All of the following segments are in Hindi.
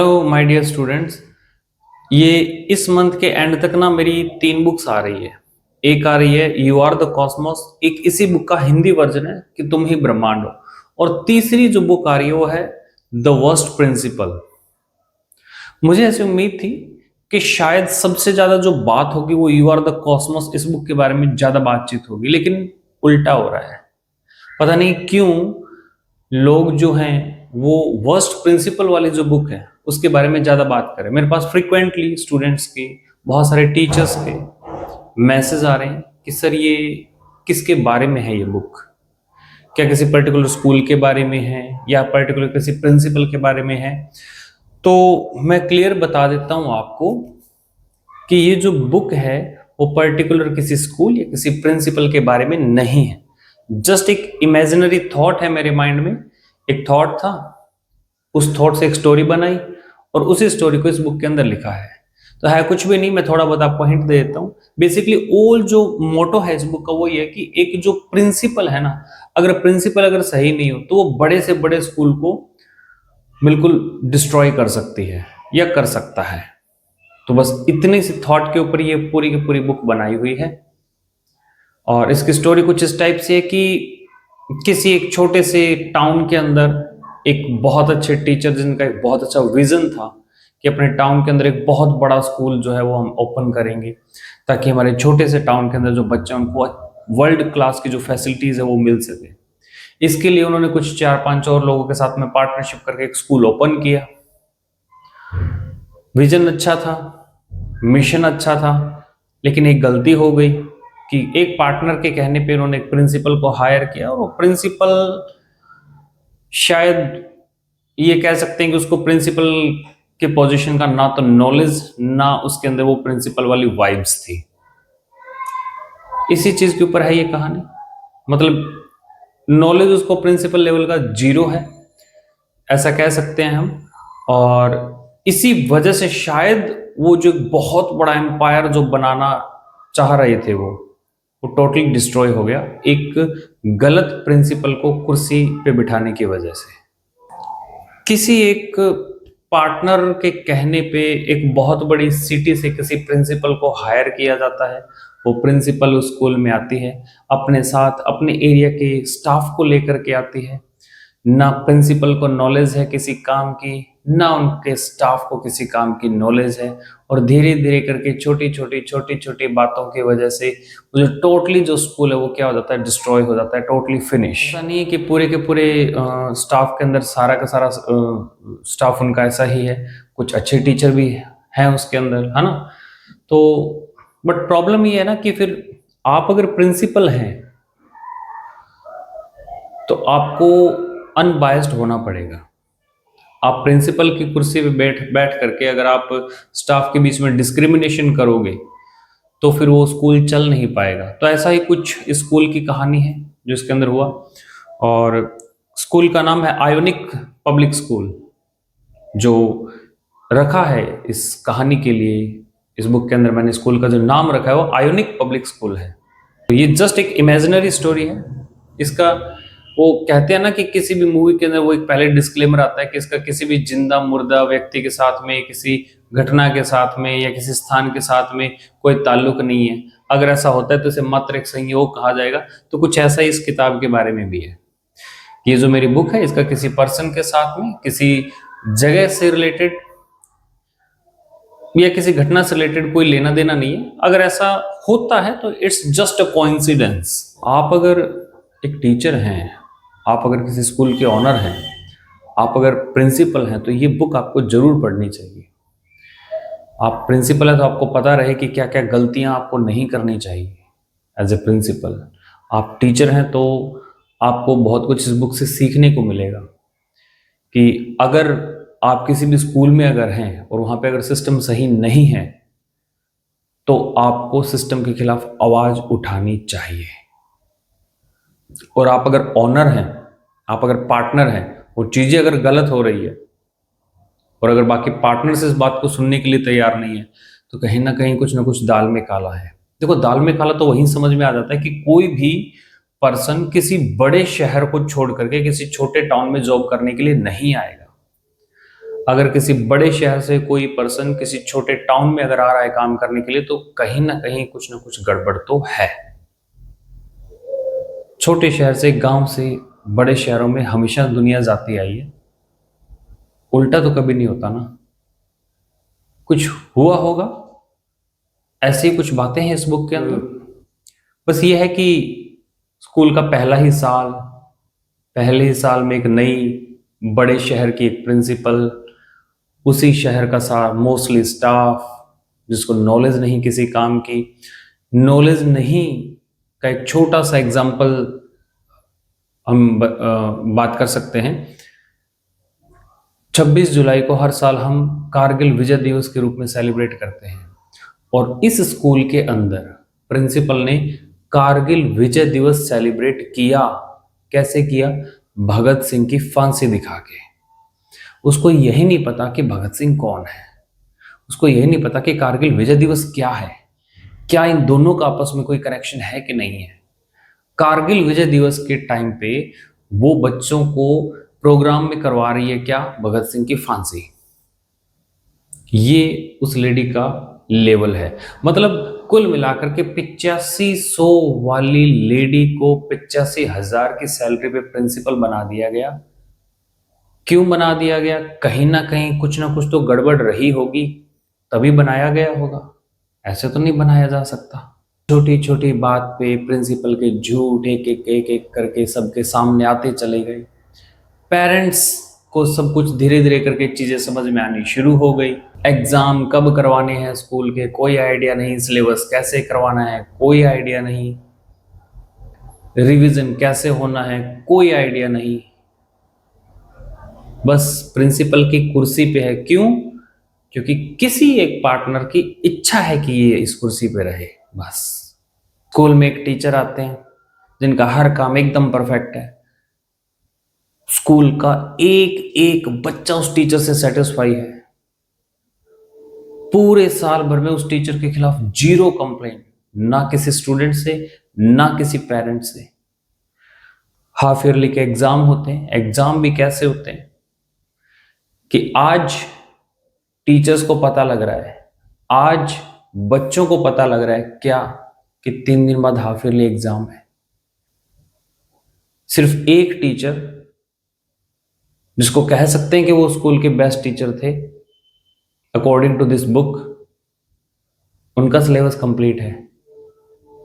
Hello my dear students. ये इस मंथ के एंड तक ना मेरी 3 बुक्स आ रही है। एक आ रही है यू आर द कॉस्मोस, एक इसी बुक का हिंदी वर्जन है कि तुम ही ब्रह्मांड हो, और तीसरी जो बुक आ रही है वो है द वर्स्ट प्रिंसिपल। मुझे ऐसी उम्मीद थी कि शायद सबसे ज्यादा जो बात होगी वो यू आर द कॉस्मोस इस बुक के बारे में ज्यादा बातचीत होगी, लेकिन उल्टा हो रहा है। पता नहीं क्यों लोग जो हैं वो वर्स्ट प्रिंसिपल वाली जो बुक है उसके बारे में ज़्यादा बात करें। मेरे पास फ्रिक्वेंटली स्टूडेंट्स के, बहुत सारे टीचर्स के मैसेज आ रहे हैं कि सर ये किसके बारे में है ये बुक, क्या किसी पर्टिकुलर स्कूल के बारे में है या पर्टिकुलर किसी प्रिंसिपल के बारे में है। तो मैं क्लियर बता देता हूँ आपको कि ये जो बुक है वो पर्टिकुलर किसी स्कूल या किसी प्रिंसिपल के बारे में नहीं है। जस्ट एक इमेजिनरी थॉट है मेरे माइंड में, एक थॉट था, उस थॉट से एक स्टोरी बनाई और उसी स्टोरी को इस बुक के अंदर लिखा है। तो है कुछ भी नहीं, मैं थोड़ा बहुत आपको हिंट दे देता हूँ। बेसिकली ओल जो मोटो है इस बुक का वो ये है कि एक जो प्रिंसिपल है ना, अगर प्रिंसिपल अगर सही नहीं हो तो वो बड़े से बड़े स्कूल को बिल्कुल डिस्ट्रॉय कर सकती है या कर सकता है। तो बस इतनी सी थॉट के ऊपर ये पूरी की पूरी बुक बनाई हुई है। और इसकी स्टोरी कुछ इस टाइप से है कि किसी एक छोटे से टाउन के अंदर एक बहुत अच्छे टीचर जिनका एक बहुत अच्छा विजन था कि अपने टाउन के अंदर एक बहुत बड़ा स्कूल जो है वो हम ओपन करेंगे ताकि हमारे छोटे से टाउन के अंदर जो बच्चे हैं उनको वर्ल्ड क्लास की जो फैसिलिटीज है वो मिल सके। इसके लिए उन्होंने कुछ 4-5 और लोगों के साथ में पार्टनरशिप करके एक स्कूल ओपन किया। विजन अच्छा था, मिशन अच्छा था, लेकिन एक गलती हो गई कि एक पार्टनर के कहने पे उन्होंने एक प्रिंसिपल को हायर किया और वो प्रिंसिपल शायद ये कह सकते हैं कि उसको प्रिंसिपल के पोजीशन का ना तो नॉलेज ना उसके अंदर वो प्रिंसिपल वाली वाइब्स थी। इसी चीज के ऊपर है ये कहानी। मतलब नॉलेज उसको प्रिंसिपल लेवल का 0 है, ऐसा कह सकते हैं हम। और इसी वजह से शायद वो जो बहुत बड़ा एम्पायर जो बनाना चाह रहे थे वो टोटली डिस्ट्रॉय हो गया एक गलत प्रिंसिपल को कुर्सी पे बिठाने की वजह से। किसी एक पार्टनर के कहने पे एक बहुत बड़ी सिटी से किसी प्रिंसिपल को हायर किया जाता है। वो प्रिंसिपल उस स्कूल में आती है, अपने साथ अपने एरिया के स्टाफ को लेकर के आती है। ना प्रिंसिपल को नॉलेज है किसी काम की, ना उनके स्टाफ को किसी काम की नॉलेज है। और धीरे धीरे करके छोटी छोटी बातों की वजह से वो जो टोटली जो स्कूल है वो क्या हो जाता है, डिस्ट्रॉय हो जाता है, टोटली फिनिश। ऐसा नहीं है कि पूरे के पूरे स्टाफ के अंदर सारा का सारा स्टाफ उनका ऐसा ही है, कुछ अच्छे टीचर भी हैं उसके अंदर, है ना। तो बट प्रॉब्लम ये है ना कि फिर आप अगर प्रिंसिपल हैं तो आपको अनबायस्ड होना पड़ेगा। आप प्रिंसिपल की कुर्सी पे बैठ बैठ करके अगर आप स्टाफ के बीच में डिस्क्रिमिनेशन करोगे तो फिर वो स्कूल चल नहीं पाएगा। तो ऐसा ही कुछ स्कूल की कहानी है जो इसके अंदर हुआ। और स्कूल का नाम है आयोनिक पब्लिक स्कूल, जो रखा है इस कहानी के लिए। इस बुक के अंदर मैंने स्कूल का जो नाम रखा है वो आयोनिक पब्लिक स्कूल है। तो ये जस्ट एक इमेजिनरी स्टोरी है। इसका वो कहते हैं ना कि किसी भी मूवी के अंदर वो एक पहले डिस्क्लेमर आता है कि इसका किसी भी जिंदा मुर्दा व्यक्ति के साथ में, किसी घटना के साथ में या किसी स्थान के साथ में कोई ताल्लुक नहीं है। अगर ऐसा होता है तो इसे मात्र एक संयोग कहा जाएगा। तो कुछ ऐसा ही इस किताब के बारे में भी है। ये जो मेरी बुक है इसका किसी पर्सन के साथ में, किसी जगह से रिलेटेड या किसी घटना से रिलेटेड कोई लेना देना नहीं है। अगर ऐसा होता है तो इट्स जस्ट अ कोइंसिडेंस। आप अगर एक टीचर हैं, आप अगर किसी स्कूल के ऑनर हैं, आप अगर प्रिंसिपल हैं, तो ये बुक आपको जरूर पढ़नी चाहिए। आप प्रिंसिपल हैं तो आपको पता रहे कि क्या क्या गलतियां आपको नहीं करनी चाहिए एज ए प्रिंसिपल। आप टीचर हैं तो आपको बहुत कुछ इस बुक से सीखने को मिलेगा कि अगर आप किसी भी स्कूल में अगर हैं और वहां पे अगर सिस्टम सही नहीं है तो आपको सिस्टम के खिलाफ आवाज उठानी चाहिए। और आप अगर ऑनर हैं, आप अगर पार्टनर हैं, वो चीजें अगर गलत हो रही है और अगर बाकी पार्टनर्स इस बात को सुनने के लिए तैयार नहीं है तो कहीं ना कहीं कुछ ना कुछ दाल में काला है। देखो, दाल में काला तो वहीं समझ में आ जाता है कि कोई भी पर्सन किसी बड़े शहर को छोड़ करके किसी छोटे टाउन में जॉब करने के लिए नहीं आएगा। अगर किसी बड़े शहर से कोई पर्सन किसी छोटे टाउन में अगर आ रहा है काम करने के लिए, तो कहीं ना कुछ गड़बड़ तो है। छोटे शहर से, गांव से बड़े शहरों में हमेशा दुनिया जाती आई है, उल्टा तो कभी नहीं होता ना। कुछ हुआ होगा, ऐसी कुछ बातें हैं इस बुक के अंदर। बस ये है कि स्कूल का पहले ही साल में एक नई बड़े शहर की एक प्रिंसिपल, उसी शहर का सारा मोस्टली स्टाफ जिसको नॉलेज नहीं किसी काम की, नॉलेज नहीं का एक छोटा सा एग्जाम्पल हम बात कर सकते हैं। 26 जुलाई को हर साल हम कारगिल विजय दिवस के रूप में सेलिब्रेट करते हैं, और इस स्कूल के अंदर प्रिंसिपल ने कारगिल विजय दिवस सेलिब्रेट किया। कैसे किया? भगत सिंह की फांसी दिखा के। उसको यही नहीं पता कि भगत सिंह कौन है, उसको यही नहीं पता कि कारगिल विजय दिवस क्या है, क्या इन दोनों का आपस में कोई कनेक्शन है कि नहीं है। कारगिल विजय दिवस के टाइम पे वो बच्चों को प्रोग्राम में करवा रही है क्या? भगत सिंह की फांसी। ये उस लेडी का लेवल है। मतलब कुल मिलाकर के 8500 वाली लेडी को 85,000 की सैलरी पे प्रिंसिपल बना दिया गया। क्यों बना दिया गया? कहीं ना कुछ तो गड़बड़ रही होगी, तभी बनाया गया होगा, ऐसे तो नहीं बनाया जा सकता। छोटी छोटी बात पे प्रिंसिपल के झूठ एक करके सबके सामने आते चले गए। पेरेंट्स को सब कुछ धीरे धीरे करके चीजें समझ में आनी शुरू हो गई। एग्जाम कब करवाने हैं स्कूल के, कोई आइडिया नहीं। सिलेबस कैसे करवाना है, कोई आइडिया नहीं। रिवीजन कैसे होना है, कोई आइडिया नहीं। बस प्रिंसिपल की कुर्सी पे है। क्यों? क्योंकि किसी एक पार्टनर की इच्छा है कि ये इस कुर्सी पे रहे। बस स्कूल में एक टीचर आते हैं जिनका हर काम एकदम परफेक्ट है। स्कूल का एक एक बच्चा उस टीचर से सेटिस्फाई है। पूरे साल भर में उस टीचर के खिलाफ जीरो कंप्लेंट, ना किसी स्टूडेंट से, ना किसी पेरेंट से। हाफ ईयरली के एग्जाम होते हैं। एग्जाम भी कैसे होते हैं कि आज टीचर्स को पता लग रहा है, आज बच्चों को पता लग रहा है क्या कि 3 दिन बाद हाफ ईयरली एग्जाम है। सिर्फ एक टीचर, जिसको कह सकते हैं कि वो स्कूल के बेस्ट टीचर थे अकॉर्डिंग टू दिस बुक, उनका सिलेबस कंप्लीट है।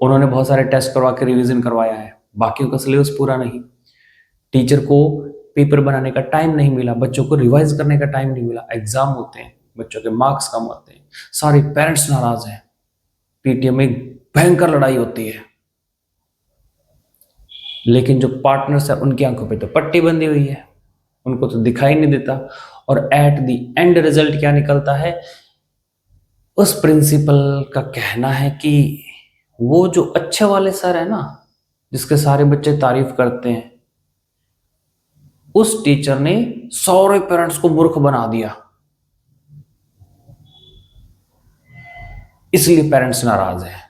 उन्होंने बहुत सारे टेस्ट करवा के रिवीजन करवाया है, बाकियों का सिलेबस पूरा नहीं। टीचर को पेपर बनाने का टाइम नहीं मिला, बच्चों को रिवाइज करने का टाइम नहीं मिला। एग्जाम होते हैं, बच्चों के मार्क्स कम होते हैं, सारे पेरेंट्स नाराज हैं, पीटीएम में भयंकर लड़ाई होती है। लेकिन जो पार्टनर्स है उनकी आंखों पे तो पट्टी बंधी हुई है, उनको तो दिखाई नहीं देता। और एट द एंड रिजल्ट क्या निकलता है? उस प्रिंसिपल का कहना है कि वो जो अच्छे वाले सर है ना, जिसके सारे बच्चे तारीफ करते हैं, उस टीचर ने सारे पेरेंट्स को मूर्ख बना दिया, इसलिए पेरेंट्स नाराज हैं।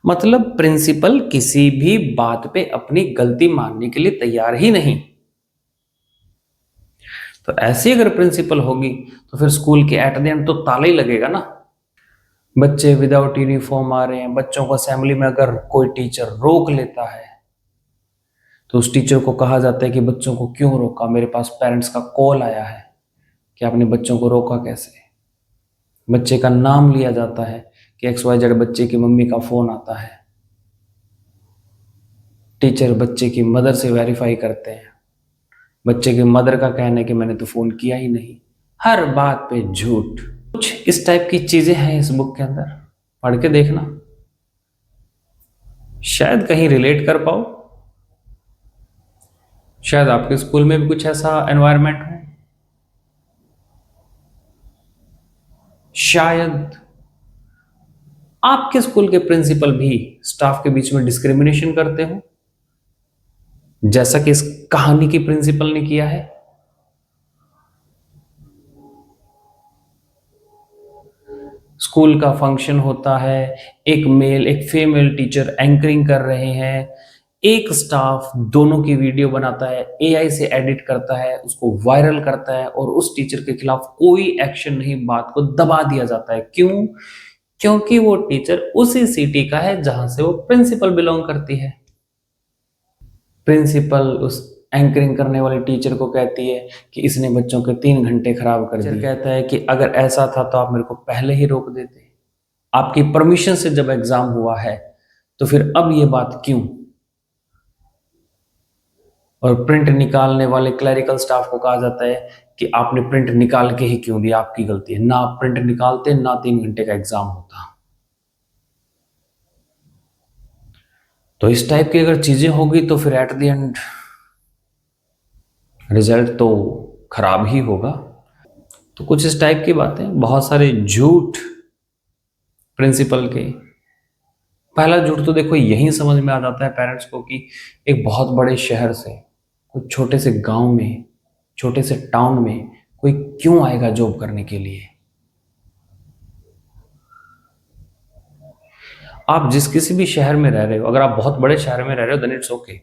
मतलब प्रिंसिपल किसी भी बात पे अपनी गलती मानने के लिए तैयार ही नहीं। तो ऐसी अगर प्रिंसिपल होगी तो फिर स्कूल के एट द एंड तो ताला ही लगेगा ना। बच्चे विदाउट यूनिफॉर्म आ रहे हैं, बच्चों को असेंबली में अगर कोई टीचर रोक लेता है तो उस टीचर को कहा जाता है कि बच्चों को क्यों रोका? मेरे पास पेरेंट्स का कॉल आया है कि आपने बच्चों को रोका कैसे। बच्चे का नाम लिया जाता है कि XYZ बच्चे की मम्मी का फोन आता है। टीचर बच्चे की मदर से वेरीफाई करते हैं। बच्चे की मदर का कहना है कि मैंने तो फोन किया ही नहीं। हर बात पे झूठ। कुछ इस टाइप की चीजें हैं इस बुक के अंदर, पढ़ के देखना, शायद कहीं रिलेट कर पाओ। शायद आपके स्कूल में भी कुछ ऐसा एनवायरनमेंट हो, शायद आपके स्कूल के प्रिंसिपल भी स्टाफ के बीच में डिस्क्रिमिनेशन करते हो, जैसा कि इस कहानी की प्रिंसिपल ने किया है। स्कूल का फंक्शन होता है, एक मेल एक फीमेल टीचर एंकरिंग कर रहे हैं, एक स्टाफ दोनों की वीडियो बनाता है, एआई से एडिट करता है, उसको वायरल करता है और उस टीचर के खिलाफ कोई एक्शन नहीं, बात को दबा दिया जाता है। क्यों? क्योंकि वो टीचर उसी सिटी का है जहां से वो प्रिंसिपल बिलोंग करती है। प्रिंसिपल उस एंकरिंग करने वाले टीचर को कहती है कि इसने बच्चों के 3 घंटे खराब कर दिए। कहता है कि अगर ऐसा था तो आप मेरे को पहले ही रोक देते, आपकी परमिशन से जब एग्जाम हुआ है तो फिर अब ये बात क्यों? और प्रिंट निकालने वाले क्लरिकल स्टाफ को कहा जाता है कि आपने प्रिंट निकाल के ही क्यों दिया, आपकी गलती है, ना आप प्रिंट निकालते ना 3 घंटे का एग्जाम होता। तो इस टाइप की अगर चीजें होगी तो फिर एट द एंड रिजल्ट तो खराब ही होगा। तो कुछ इस टाइप की बातें, बहुत सारे झूठ प्रिंसिपल के। पहला झूठ तो देखो यही समझ में आ जाता है पेरेंट्स को कि एक बहुत बड़े शहर से कुछ छोटे से गांव में, छोटे से टाउन में कोई क्यों आएगा जॉब करने के लिए। आप जिस किसी भी शहर में रह रहे हो, अगर आप बहुत बड़े शहर में रह रहे हो देन इट्स ओके।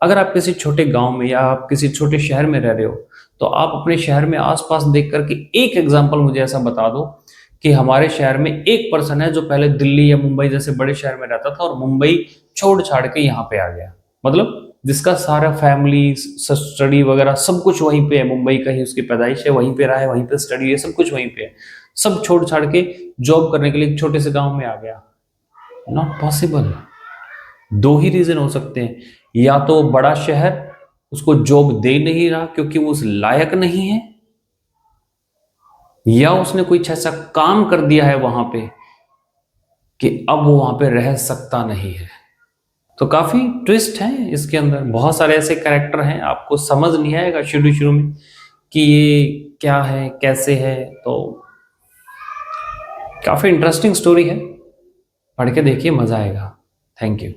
अगर आप किसी छोटे गांव में या आप किसी छोटे शहर में रह रहे हो तो आप अपने शहर में आसपास देख करके एक एग्जांपल मुझे ऐसा बता दो कि हमारे शहर में एक पर्सन है जो पहले दिल्ली या मुंबई जैसे बड़े शहर में रहता था और मुंबई छोड़ छाड़ के यहाँ पे आ गया, मतलब जिसका सारा फैमिली स्टडी वगैरह सब कुछ वहीं पे है, मुंबई का ही उसकी पैदाइश है, वहीं पे रहा है, वहीं पे स्टडी है, सब कुछ वहीं पे है, सब छोड़ छाड़ के जॉब करने के लिए एक छोटे से गांव में आ गया। Not possible. दो ही रीजन हो सकते हैं, या तो बड़ा शहर उसको जॉब दे नहीं रहा क्योंकि वो उस लायक नहीं है, या उसने कोई ऐसा काम कर दिया है वहां पे कि अब वो वहां पे रह सकता नहीं है। तो काफी ट्विस्ट है इसके अंदर, बहुत सारे ऐसे कैरेक्टर हैं, आपको समझ नहीं आएगा शुरू शुरू में कि ये क्या है कैसे है। तो काफी इंटरेस्टिंग स्टोरी है, पढ़ के देखिए मजा आएगा। Thank you.